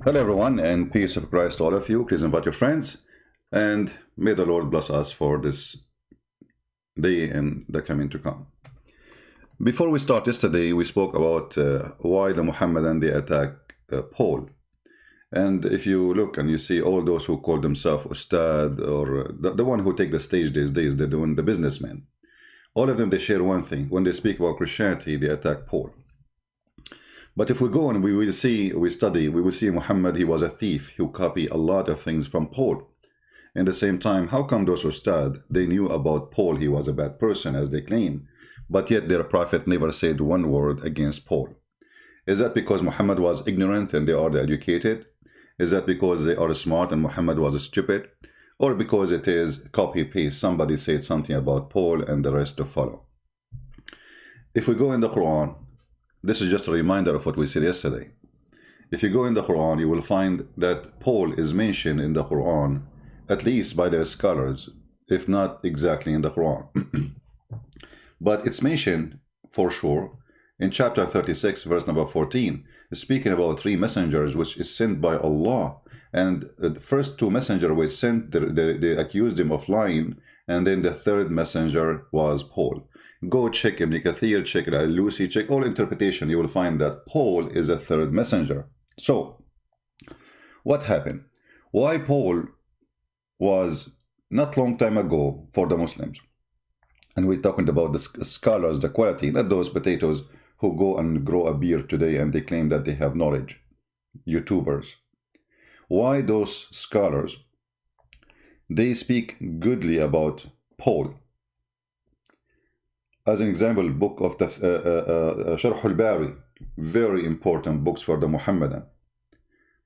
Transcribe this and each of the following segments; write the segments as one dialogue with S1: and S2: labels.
S1: Hello, everyone, and peace of Christ to all of you. Please invite your friends, and may the Lord bless us for this day and the coming to come. Before we start, yesterday we spoke about why the Muhammadan they attack Paul. And if you look and you see all those who call themselves Ustad, or the one who take the stage these days, they're doing the businessmen. All of them, they share one thing. When they speak about Christianity, they attack Paul. But if we go and we will study, we will see Muhammad, he was a thief who copied a lot of things from Paul. At the same time, how come those Ustad, they knew about Paul, he was a bad person, as they claim, but yet their prophet never said one word against Paul? Is that because Muhammad was ignorant and they are the educated? Is that because they are smart and Muhammad was stupid? Or because it is copy-paste, somebody said something about Paul and the rest to follow? If we go in the Quran, this is just a reminder of what we said yesterday. If you go in the Quran, you will find that Paul is mentioned in the Quran, at least by their scholars, if not exactly in the Quran. But it's mentioned, for sure, in chapter 36, verse number 14, speaking about three messengers which is sent by Allah. And the first two messengers were sent, they accused him of lying, and then the third messenger was Paul. Go check Ibn Kathir, check Lucy, check all interpretation. You will find that Paul is a third messenger. So, what happened? Why Paul was not long time ago for the Muslims? And we're talking about the scholars, the quality, not those potatoes who go and grow a beard today and they claim that they have knowledge. YouTubers. Why those scholars? They speak goodly about Paul. As an example, book of Sharh al-Bari, very important books for the Muhammadan,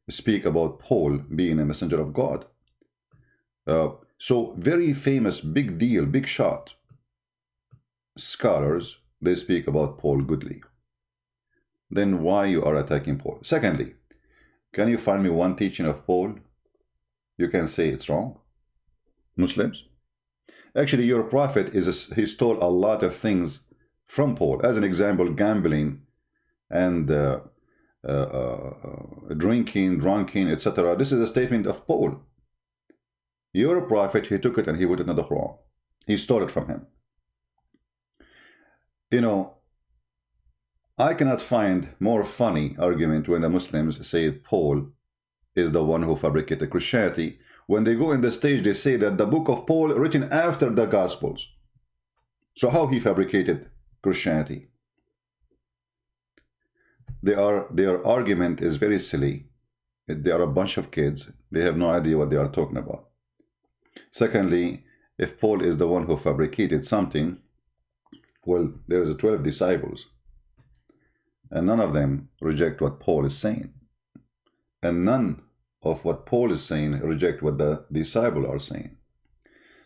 S1: speak about Paul being a messenger of God. So very famous, big deal, big shot scholars, they speak about Paul goodly. Then why you are attacking Paul? Secondly, can you find me one teaching of Paul you can say it's wrong? Muslims? Actually, your prophet he stole a lot of things from Paul. As an example, gambling and drinking, drunken, etc. This is a statement of Paul. Your prophet, he took it and he put it in the Quran. He stole it from him. You know, I cannot find more funny argument when the Muslims say Paul is the one who fabricated Christianity. When they go in the stage, they say that the book of Paul written after the Gospels. So how he fabricated Christianity? Their argument is very silly. They are a bunch of kids. They have no idea what they are talking about. Secondly, if Paul is the one who fabricated something, well, there is 12 disciples. And none of them reject what Paul is saying. And none of what Paul is saying reject what the disciples are saying.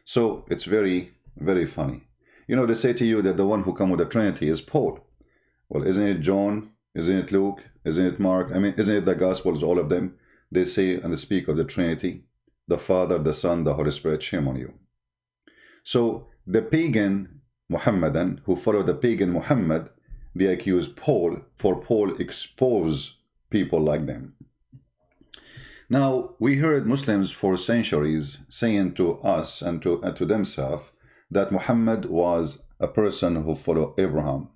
S1: So it's very, very funny. You know, they say to you that the one who come with the Trinity is Paul. Well, isn't it John? Isn't it Luke? Isn't it Mark? I mean, isn't it the Gospels, all of them? They say and they speak of the Trinity, the Father, the Son, the Holy Spirit, shame on you. So the pagan Muhammadan who follow the pagan Muhammad, they accuse Paul, for Paul expose people like them. Now, we heard Muslims for centuries saying to us and to themselves that Muhammad was a person who followed Abraham.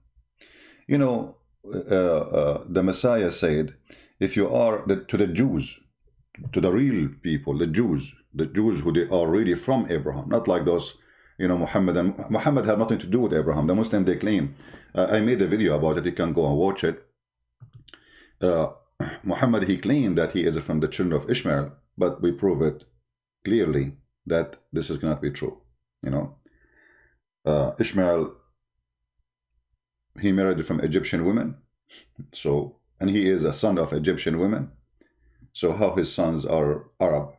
S1: You know, the Messiah said, if you are to the Jews, to the real people, the Jews who they are really from Abraham, not like those, you know, Muhammad had nothing to do with Abraham. The Muslim, they claim, I made a video about it, you can go and watch it. Muhammad, he claimed that he is from the children of Ishmael, but we prove it clearly that this is cannot be true. You know, Ishmael, he married from Egyptian women, so, and he is a son of Egyptian women. So how his sons are Arab?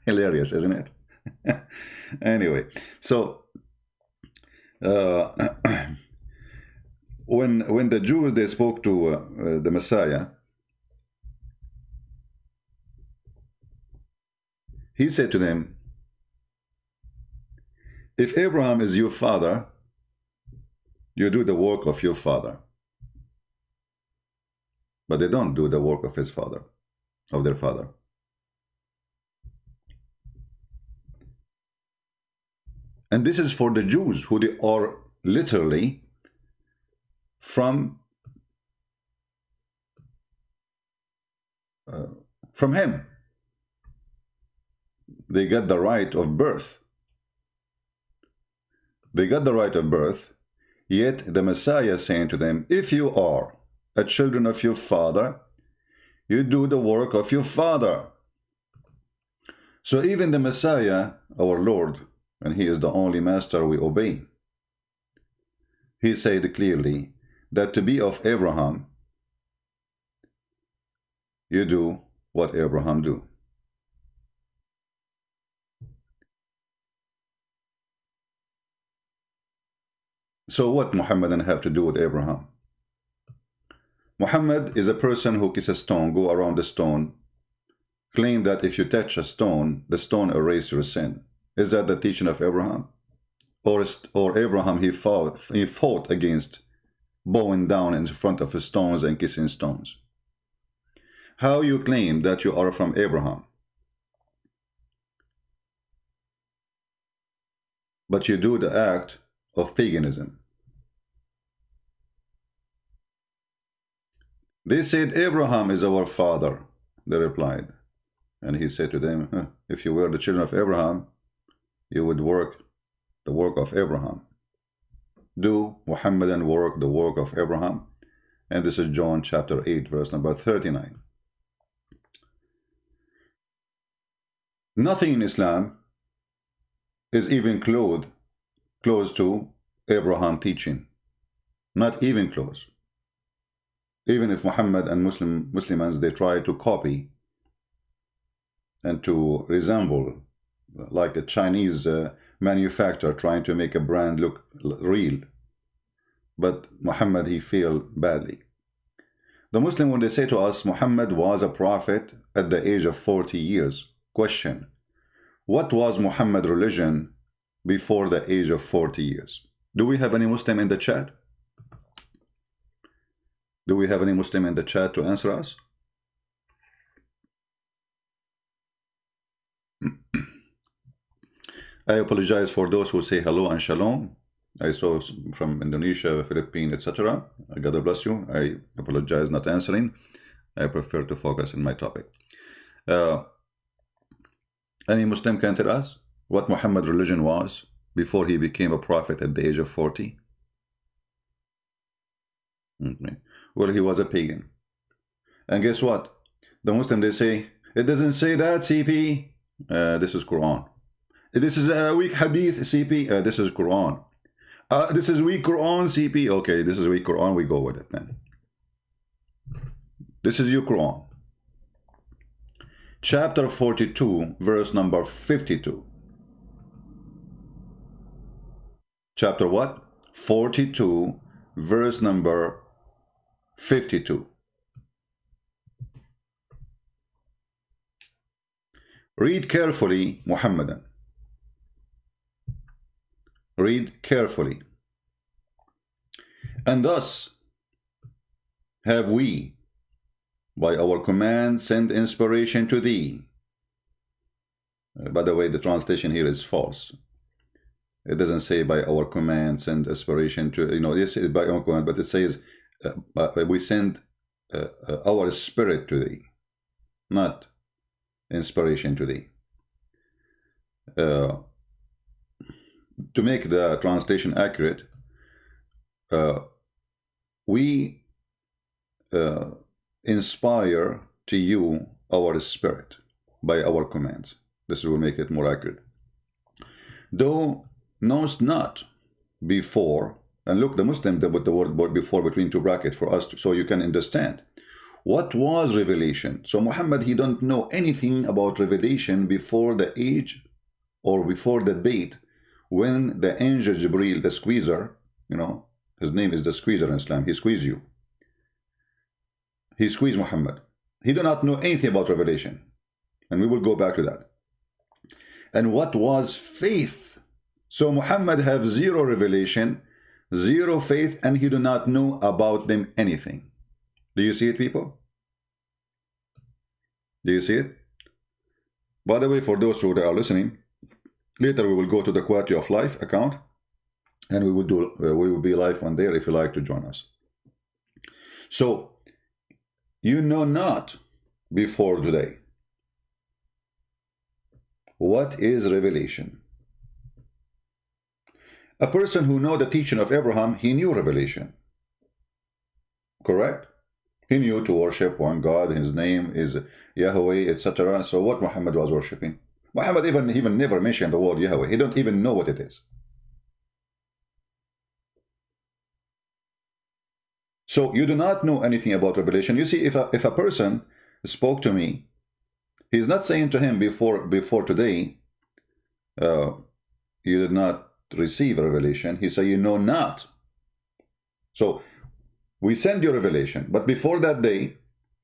S1: Hilarious, isn't it? Anyway, so when the Jews, they spoke to the Messiah, he said to them, if Abraham is your father, you do the work of your father. But they don't do the work of his father, of their father. And this is for the Jews, who they are literally from him. They got the right of birth. They got the right of birth, yet the Messiah saying to them, if you are a children of your father, you do the work of your father. So even the Messiah, our Lord, and he is the only master we obey, he said clearly that to be of Abraham, you do what Abraham do. So what Muhammadan have to do with Abraham? Muhammad is a person who kisses a stone, go around the stone, claim that if you touch a stone, the stone erases your sin. Is that the teaching of Abraham? Or Abraham, he fought against bowing down in front of stones and kissing stones. How you claim that you are from Abraham, but you do the act of paganism? They said, Abraham is our father, they replied. And he said to them, if you were the children of Abraham, you would work the work of Abraham. Do Muhammadan work the work of Abraham? And this is John chapter 8, verse number 39. Nothing in Islam is even close to Abraham teaching. Not even close. Even if Muhammad and Muslims, they try to copy and to resemble like a Chinese manufacturer trying to make a brand look real. But Muhammad, he failed badly. The Muslim, when they say to us, Muhammad was a prophet at the age of 40 years. Question: what was Muhammad's religion before the age of 40 years? Do we have any Muslim in the chat? Do we have any Muslim in the chat to answer us? I apologize for those who say hello and shalom. I saw from Indonesia, Philippines, etc. God bless you. I apologize not answering. I prefer to focus on my topic. Any Muslim can tell us what Muhammad's religion was before he became a prophet at the age of 40? Okay. Well, he was a pagan. And guess what? The Muslim, they say, it doesn't say that, CP. This is Quran. This is a weak hadith, CP. This is Quran. This is weak Quran, CP. Okay, this is weak Quran. We go with it then. This is your Quran. Chapter 42, verse number 52. Chapter what? 42, verse number 52. Read carefully, Muhammadan. Read carefully. And thus have we, by our command, sent inspiration to thee. By the way, the translation here is false. It doesn't say by our command send inspiration to, yes, by our command, but it says we send our spirit to thee, not inspiration to thee. To make the translation accurate, we inspire to you our spirit by our commands. This will make it more accurate. Thou knowest not before, and look, the Muslim, they put the word before between two brackets for us, so you can understand. What was revelation? So Muhammad, he don't know anything about revelation before the age or before the date when the angel Jibreel, the squeezer, his name is the squeezer in Islam, he squeezed you. He squeezed Muhammad. He do not know anything about revelation. And we will go back to that. And what was faith? So Muhammad have zero revelation, Zero faith, and he do not know about them anything. Do you see it, people? Do you see it? By the way, for those who are listening, later we will go to the quality of life account, and we will be live on there if you like to join us. So, you know not before today. What is revelation? A person who know the teaching of Abraham, he knew revelation. Correct? He knew to worship one God, his name is Yahweh, etc. So what Muhammad was worshipping? Muhammad even never mentioned the word Yahweh. He don't even know what it is. So you do not know anything about revelation. You see, if a person spoke to me, he's not saying to him before today, you did not receive revelation. He say, you know not. So we send you revelation, but before that day,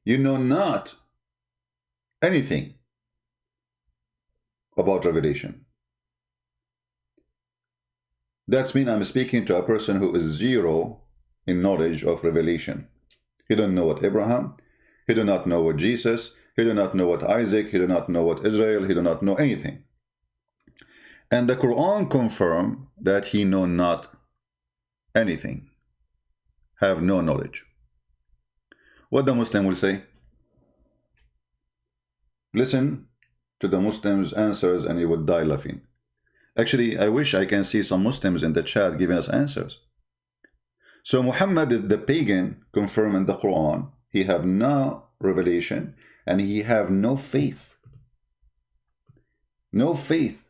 S1: you know not anything about revelation. That's mean I'm speaking to a person who is zero in knowledge of revelation. He don't know what Abraham, he do not know what Jesus, he do not know what Isaac, he do not know what Israel, he do not know anything. And the Quran confirm that he know not anything, have no knowledge. What the Muslim will say? Listen to the Muslims' answers and you would die laughing. Actually, I wish I can see some Muslims in the chat giving us answers. So Muhammad, the pagan, confirmed in the Quran, he have no revelation and he have no faith. No faith.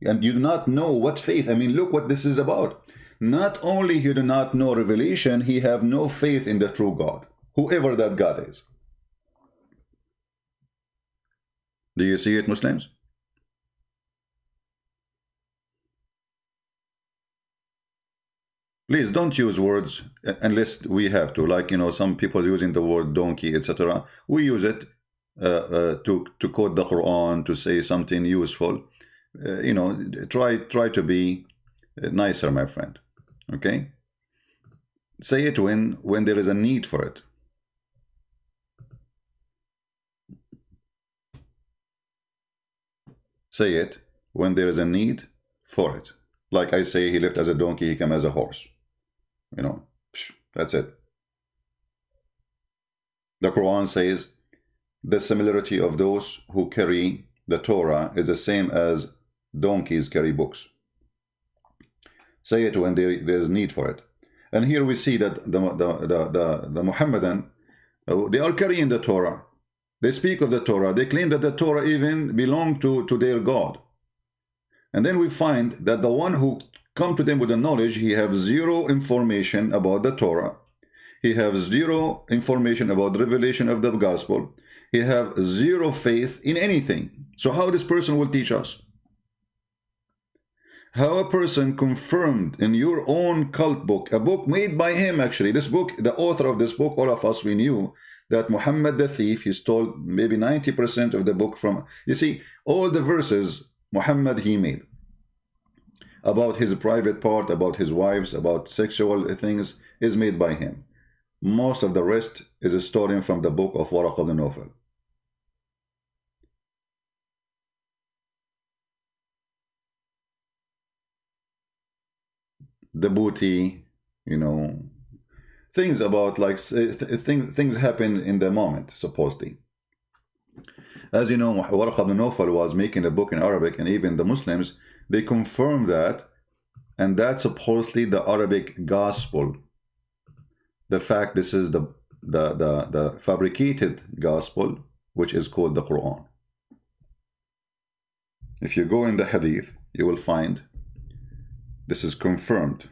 S1: And you do not know what faith. I mean, look what this is about. Not only he do not know revelation, he have no faith in the true God, whoever that God is. Do you see it, Muslims? Please don't use words unless we have to, like, you know, some people using the word donkey, etc. We use it to quote the Quran, to say something useful. You know, try to be nicer, my friend. Okay? Say it when there is a need for it. Say it when there is a need for it. Like I say, he left as a donkey, he came as a horse. You know, that's it. The Quran says the similarity of those who carry the Torah is the same as donkeys carry books. Say it when there is need for it. And here we see that the Muhammadan, they are carrying the Torah. They speak of the Torah. They claim that the Torah even belong to their God. And then we find that the one who come to them with the knowledge, he have zero information about the Torah. He have zero information about the revelation of the gospel. He have zero faith in anything. So how this person will teach us? How a person confirmed in your own cult book, a book made by him actually. This book, the author of this book, all of us, we knew that Muhammad the thief, he stole maybe 90% of the book from, you see, all the verses Muhammad he made. About his private part, about his wives, about sexual things, is made by him. Most of the rest is stolen from the book of Waraq ibn Nawfal. The booty, you know, things about like things happen in the moment, supposedly. As you know, Waraq ibn Nawfal was making a book in Arabic, and even the Muslims, they confirm that, and that's supposedly the Arabic gospel. The fact this is the fabricated gospel, which is called the Quran. If you go in the Hadith, you will find this is confirmed.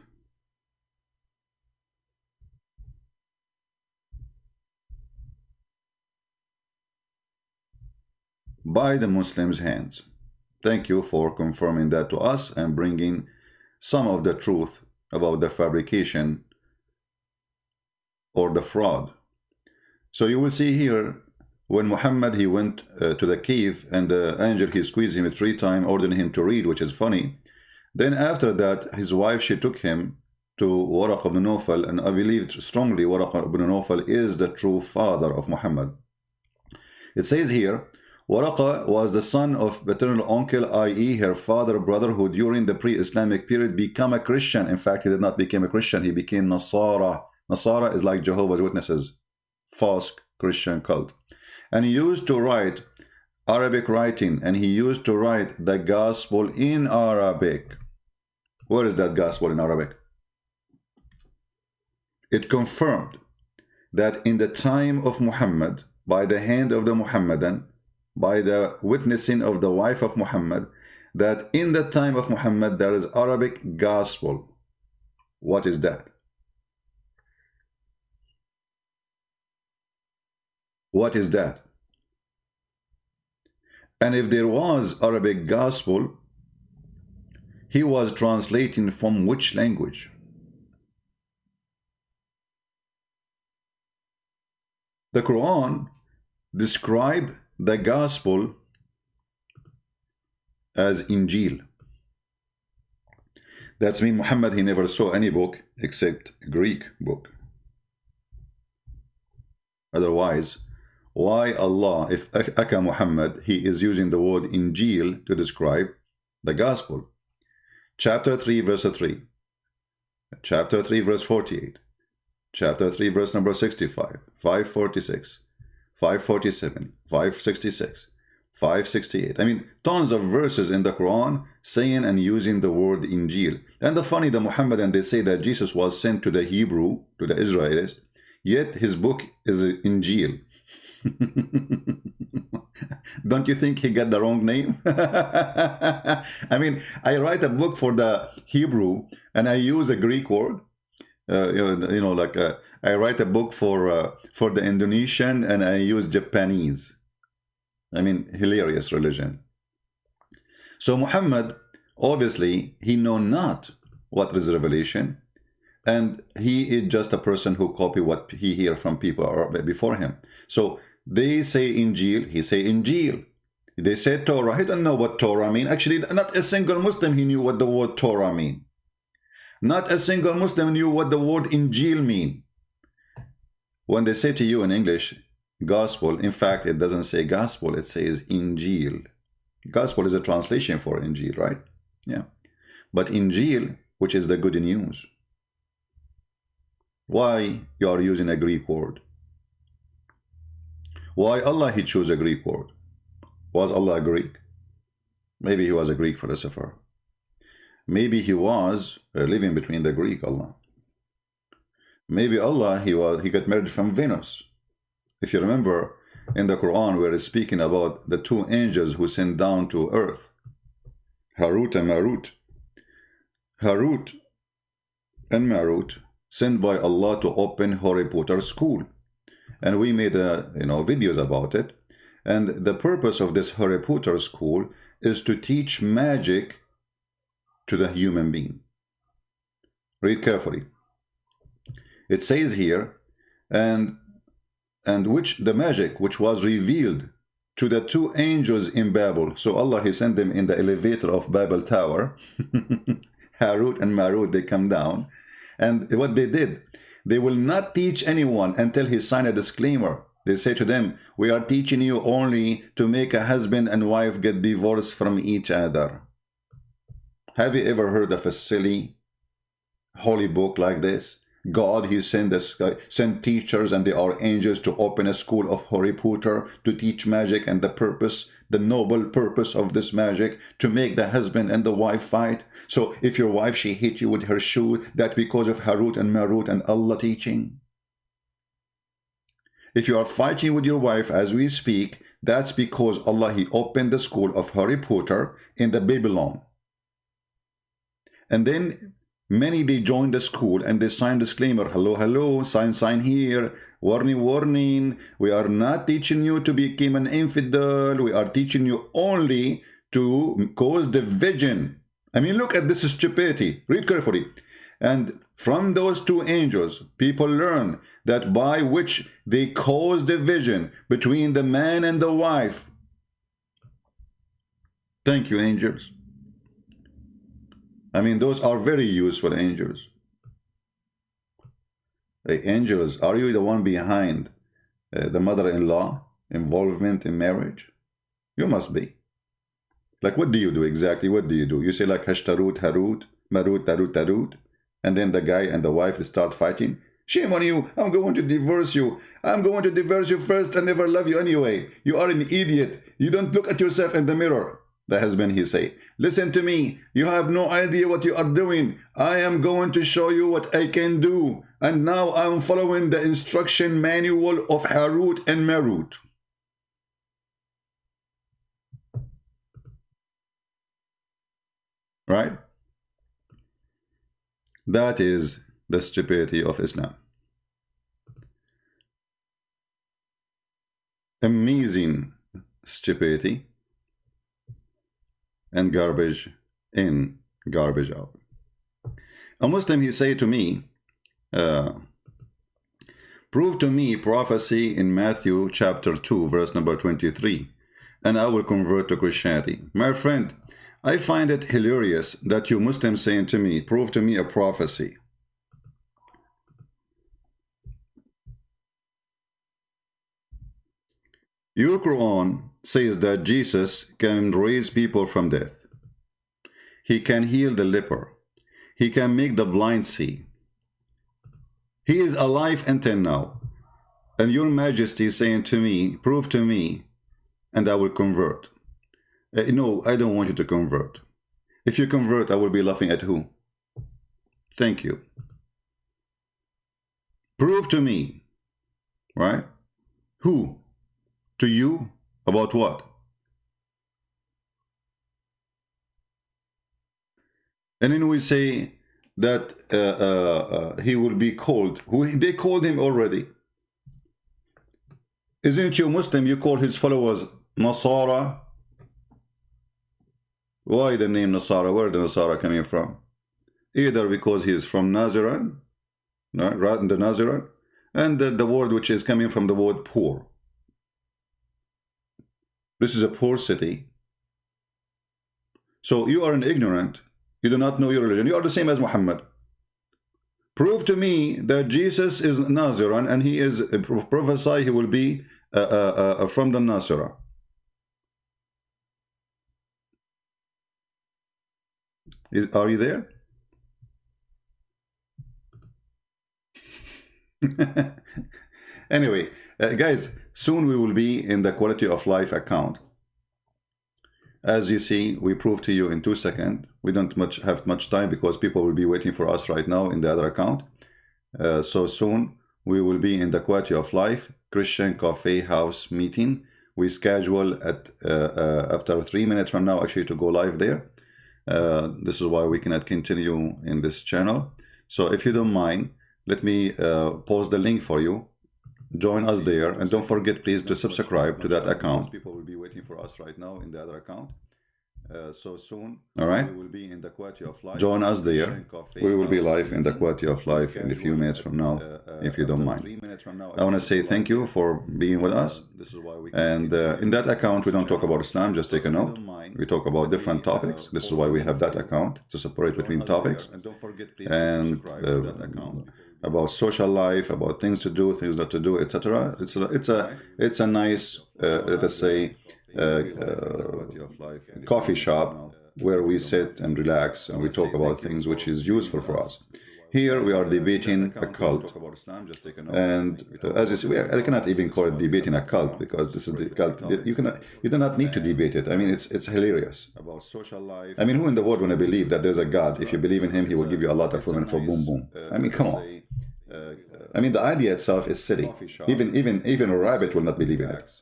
S1: By the Muslims' hands. Thank you for confirming that to us and bringing some of the truth about the fabrication or the fraud. So you will see here, when Muhammad, he went to the cave and the angel, he squeezed him 3 times, ordering him to read, which is funny. Then after that, his wife, she took him to Waraq ibn Nawfal, and I believe strongly Waraq ibn Nawfal is the true father of Muhammad. It says here, Waraqa was the son of paternal uncle, i.e. her father brother, who during the pre-Islamic period became a Christian. In fact, he did not become a Christian, he became Nasara. Nasara is like Jehovah's Witnesses, false Christian cult. And he used to write Arabic writing, and he used to write the gospel in Arabic. Where is that gospel in Arabic? It confirmed that in the time of Muhammad, by the hand of the Muhammadan, by the witnessing of the wife of Muhammad, that in the time of Muhammad there is Arabic gospel. What is that? What is that? And if there was Arabic gospel, he was translating from which language? The Quran describes the gospel as Injil. That's mean Muhammad, he never saw any book except Greek book. Otherwise, why Allah, if Aka Muhammad, he is using the word Injil to describe the gospel? Chapter 3 verse 3, chapter 3 verse 48, chapter 3 verse number 65, 546, 547, 566, 568. I mean, tons of verses in the Quran saying and using the word Injil. And the funny, the Muhammadan, they say that Jesus was sent to the Hebrew, to the Israelites, yet his book is Injil. Don't you think he got the wrong name? I mean, I write a book for the Hebrew and I use a Greek word. I write a book for the Indonesian and I use Japanese. I mean, hilarious religion. So Muhammad, obviously, he know not what is revelation, and he is just a person who copy what he hear from people or before him. So they say Injil, he say Injil. They say Torah, he don't know what Torah mean. Actually, not a single Muslim he knew what the word Torah mean. Not a single Muslim knew what the word Injil mean. When they say to you in English, gospel, in fact, it doesn't say gospel, it says Injil. Gospel is a translation for Injil, right? Yeah. But Injil, which is the good news. Why you are using a Greek word? Why Allah he chose a Greek word? Was Allah a Greek? Maybe he was a Greek philosopher. Maybe he was living between the Greek Allah. Maybe Allah he got married from Venus. If you remember in the Quran where it's speaking about the two angels who sent down to earth, Harut and Marut. Harut and Marut sent by Allah to open Harry Potter school, and we made videos about it. And the purpose of this Harry Potter school is to teach magic to the human being. Read carefully. It says here, and which the magic which was revealed to the two angels in Babel. So Allah he sent them in the elevator of Babel Tower. Harut and Marut, they come down, and what they did, they will not teach anyone until he signed a disclaimer. They say to them, we are teaching you only to make a husband and wife get divorced from each other. Have you ever heard of a silly holy book like this? God, he sent teachers and they are angels to open a school of Harry Potter to teach magic, and the purpose, the noble purpose of this magic, to make the husband and the wife fight. So if your wife, she hit you with her shoe, that's because of Harut and Marut and Allah teaching. If you are fighting with your wife as we speak, that's because Allah, he opened the school of Harry Potter in the Babylon. And then many, they joined the school and they signed disclaimer. Hello, hello, sign here. Warning, warning. We are not teaching you to become an infidel. We are teaching you only to cause division. I mean, look at this stupidity. Read carefully. And from those two angels, people learn that by which they cause division between the man and the wife. Thank you, angels. I mean, those are very useful angels. angels, are you the one behind the mother-in-law involvement in marriage? You must be. Like, what do you do exactly? What do? You say like hashtarut, harut, marut, tarut, tarut, and then the guy and the wife start fighting. Shame on you, I'm going to divorce you. I'm going to divorce you first and never love you anyway. You are an idiot. You don't look at yourself in the mirror. The husband, he say, listen to me. You have no idea what you are doing. I am going to show you what I can do. And now I'm following the instruction manual of Harut and Marut. Right? That is the stupidity of Islam. Amazing stupidity and garbage in, garbage out. A Muslim, he say to me, prove to me prophecy in Matthew chapter 2 verse number 23 and I will convert to Christianity. My friend, I find it hilarious that you Muslims saying to me, prove to me a prophecy. Your Quran says that Jesus can raise people from death. He can heal the leper. He can make the blind see. He is alive until now. And your majesty is saying to me, prove to me, and I will convert. No, I don't want you to convert. If you convert, I will be laughing at who? Thank you. Prove to me, right? Who? To you? About what? And then we say that he will be called. They called him already. Isn't you Muslim? You call his followers Nasara. Why the name Nasara? Where the Nasara coming from? Either because he is from Nazareth, right? The Nazareth, and the word which is coming from the word poor. This is a poor city. So you are an ignorant. You do not know your religion. You are the same as Muhammad. Prove to me that Jesus is Nazareth and he is prophesy he will be from the Nasara. Are you there? Anyway, guys, soon we will be in the quality of life account. As you see, we prove to you in 2 seconds. We don't have much time because people will be waiting for us right now in the other account. So soon we will be in the quality of life Christian coffee house meeting. We schedule at after 3 minutes from now actually to go live there. This is why we cannot continue in this channel. So if you don't mind, let me post the link for you. Join us there, and don't forget please to subscribe to that account. People will be waiting for us right now in the other account. So soon, all right, we will be in the quality of life. Join us there. We will be live in the quality of life in a few minutes from now, if you don't mind. I want to say thank you for being with us. And in that account, we don't talk about Islam, just take a note. We talk about different topics. This is why we have that account, to separate between topics. And about social life, about things to do, things not to do, etc. It's a nice, let us say, coffee shop where we sit and relax and we talk about things which is useful for us. Here we are debating a cult, and as you see, I cannot even call it debating a cult because this is the cult. You do not need to debate it. I mean, it's hilarious. I mean, who in the world want to believe that there's a God? If you believe in him, he will give you a lot of women for boom boom. I mean, come on. I mean, the idea itself is silly. Even a rabbit will not believe in it.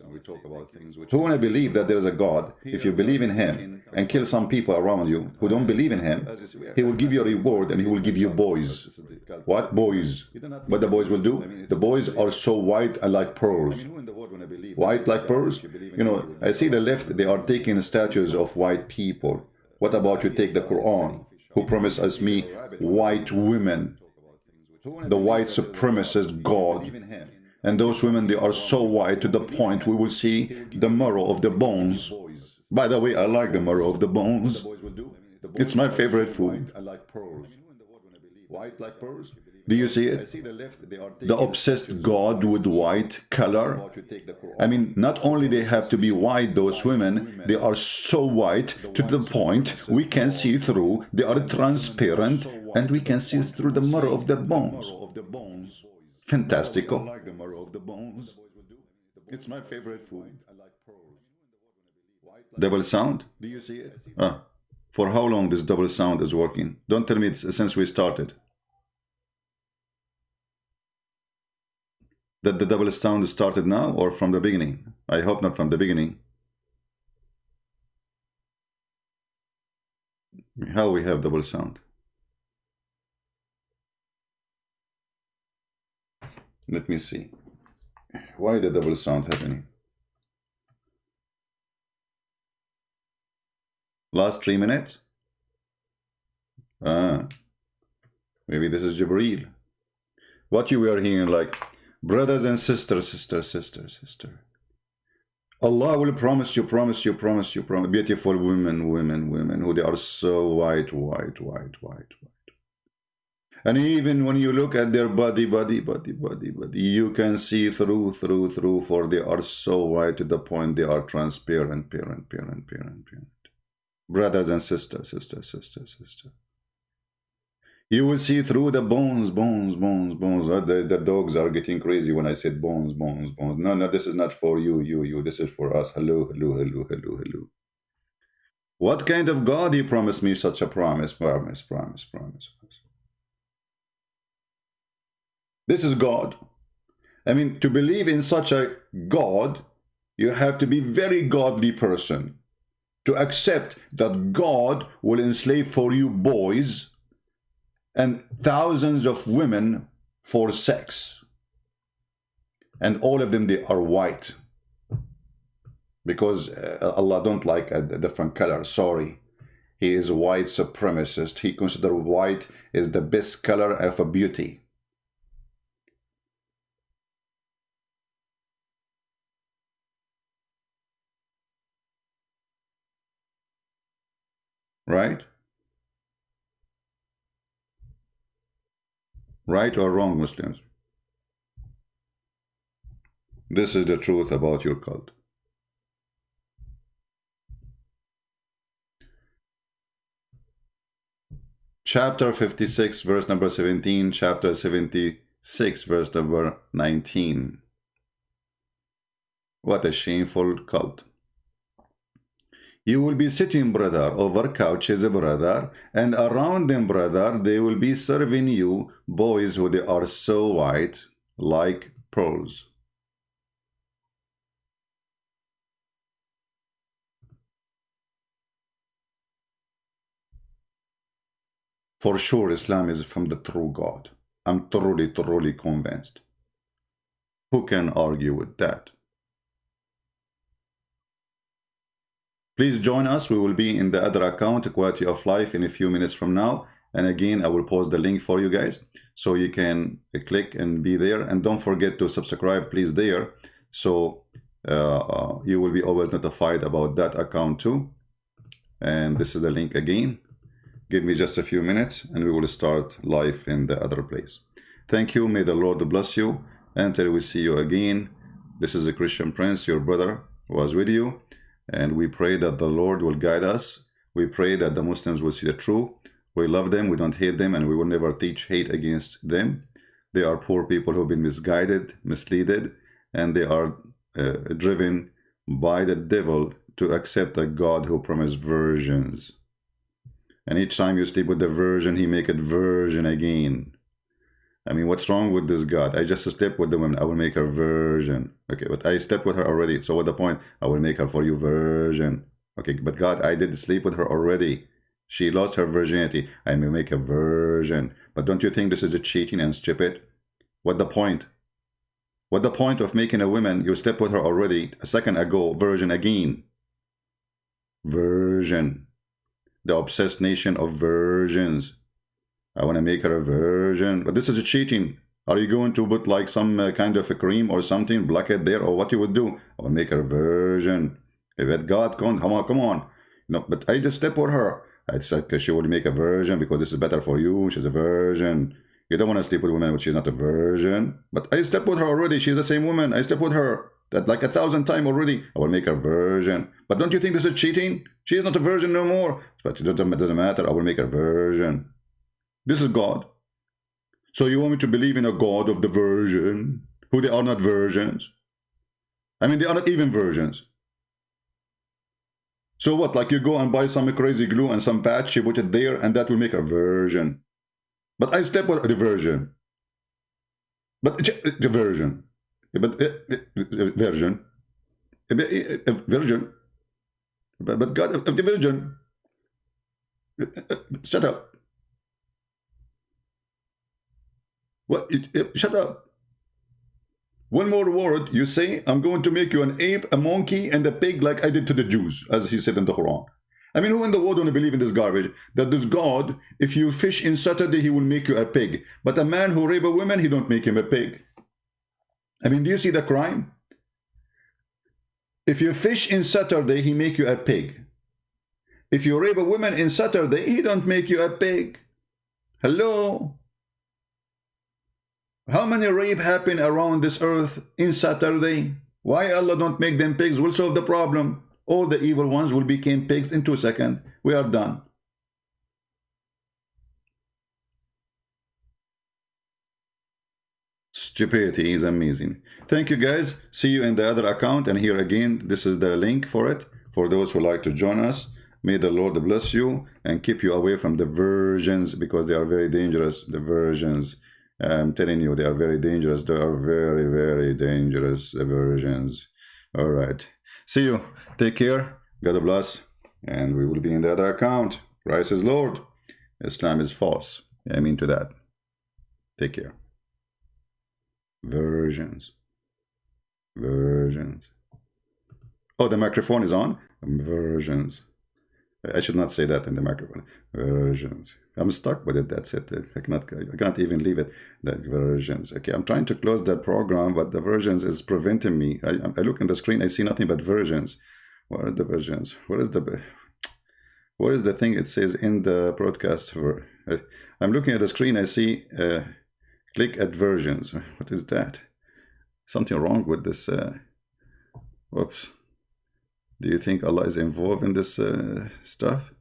S1: Who want to believe that there is a God? If you believe in him and kill some people around you who don't believe in him, he will give you a reward and he will give you boys. What? Boys. What the boys will do? The boys are so white and like pearls. White like pearls? You know, I see the left, they are taking statues of white people. What about you take the Quran, who promised us me white women? The white supremacist God, and those women, they are so white to the point we will see the marrow of the bones. By the way, I like the marrow of the bones. It's my favorite food. White like pearls. Do you see it? The obsessed God with white color. I mean, not only they have to be white, those women, they are so white to the point we can see through. They are transparent, and we can see through the marrow of their bones. Fantastical. It's my favorite food. Double sound? Do you see it? For how long this double sound is working? Don't tell me it's since we started. That the double sound started now or from the beginning? I hope not from the beginning. How we have double sound? Let me see. Why the double sound happening? Last 3 minutes? Maybe this is Jibreel. What you were hearing, like, brothers and sisters, sister. Allah will promise you, beautiful women, who they are so white. And even when you look at their body, you can see through, for they are so white to the point they are transparent, brothers and sisters, sister. You will see through the bones. The dogs are getting crazy when I said bones. No, this is not for you. This is for us. Hello. What kind of God he promised me such a promise? This is God. I mean, to believe in such a God, you have to be very godly person. To accept that God will enslave for you boys and thousands of women for sex. And all of them, they are white. Because Allah don't like a different color, sorry. He is a white supremacist. He considers white is the best color of a beauty. Right? Right or wrong, Muslims? This is the truth about your cult. Chapter 56, verse number 17. Chapter 76, verse number 19. What a shameful cult. You will be sitting, brother, over couches, brother, and around them, brother, they will be serving you boys who they are so white, like pearls. For sure, Islam is from the true God. I'm thoroughly convinced. Who can argue with that? Please join us. We will be in the other account, Quality of Life, in a few minutes from now. And again, I will post the link for you guys so you can click and be there. And don't forget to subscribe, please, there. So you will be always notified about that account too. And this is the link again. Give me just a few minutes and we will start live in the other place. Thank you. May the Lord bless you. Until we see you again. This is the Christian Prince, your brother, was with you. And we pray that the Lord will guide us. We pray that the Muslims will see the truth. We love them, we don't hate them, and we will never teach hate against them. They are poor people who have been misguided, misled, and they are driven by the devil to accept a God who promised virgins. And each time you sleep with the virgin, he make it virgin again. I mean, what's wrong with this God? I just slept with the woman, I will make her virgin. Okay, but I slept with her already, so what's the point? I will make her for you virgin. Okay, but God, I did sleep with her already. She lost her virginity. I may make a virgin. But don't you think this is a cheating and stupid? What the point? What the point of making a woman you slept with her already a second ago virgin again? Virgin. The obsessed nation of virgins. I want to make her a virgin. But this is a cheating. Are you going to put like some kind of a cream or something, block it there, or what you would do? I will make her a virgin. If God, come on. No, but I just slept with her. I said she will make a virgin because this is better for you. She's a virgin. You don't want to sleep with a woman but she's not a virgin. But I slept with her already. She's the same woman. I slept with her that like 1,000 times already. I will make her virgin. But don't you think this is cheating? She is not a virgin no more. But it doesn't matter. I will make her virgin. This is God. So you want me to believe in a God of the virgin, who they are not virgins? I mean, they are not even virgins. So what, like you go and buy some crazy glue and some patch, you put it there, and that will make a virgin. But I slept with the virgin. But the virgin. But virgin. Virgin. But God, the virgin. Shut up. What? Shut up. One more word, you say, I'm going to make you an ape, a monkey, and a pig like I did to the Jews, as he said in the Quran. I mean, who in the world don't believe in this garbage? That this God, if you fish in Saturday, he will make you a pig. But a man who rape a woman, he don't make him a pig. I mean, do you see the crime? If you fish in Saturday, he make you a pig. If you rape a woman in Saturday, he don't make you a pig. Hello? How many rape happen around this earth in Saturday? Why Allah don't make them pigs? Will solve the problem. All the evil ones will become pigs in 2 seconds. We are done. Stupidity is amazing. Thank you guys. See you in the other account. And here again, this is the link for it. For those who like to join us. May the Lord bless you and keep you away from the virgins, because they are very dangerous. The virgins. I'm telling you, they are very dangerous. They are very, very dangerous, the virgins. All right. See you. Take care. God bless. And we will be in the other account. Christ is Lord. Islam is false. I mean to that. Take care. Virgins. Virgins. Oh, the microphone is on? Virgins. I should not say that in the microphone. Virgins. I'm stuck with it. That's it. I cannot even leave it. The versions. Okay, I'm trying to close that program, but the versions is preventing me. I look in the screen. I see nothing but versions. What are the versions? What is the thing it says in the broadcast? I'm looking at the screen. I see click at versions. What is that? Something wrong with this. Whoops. Do you think Allah is involved in this stuff?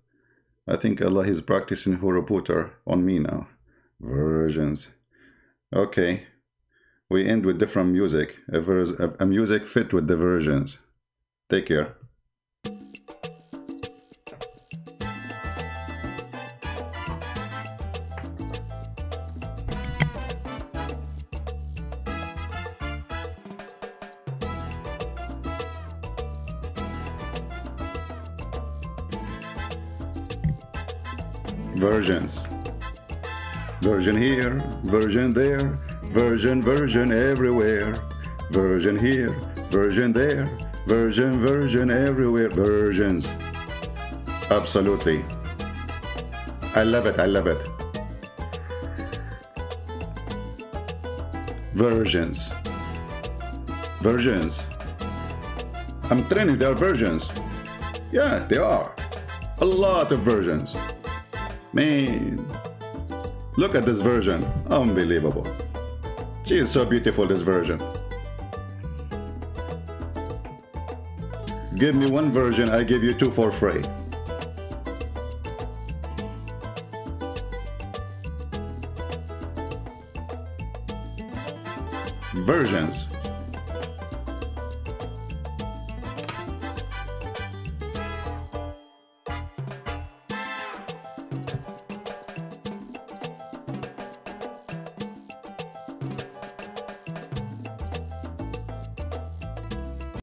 S1: I think Allah is practicing Huruputer on me now. Versions. Okay. We end with different music. A music fit with the versions. Take care. Versions. Version here, version there, version everywhere. Version here, version there, version everywhere. Versions. Absolutely. I love it. I love it. Versions. Versions. I'm telling you, they are versions. Yeah, they are. A lot of versions. Man, look at this version. Unbelievable. She is so beautiful, this version. Give me one version, I give you 2 for free. Versions.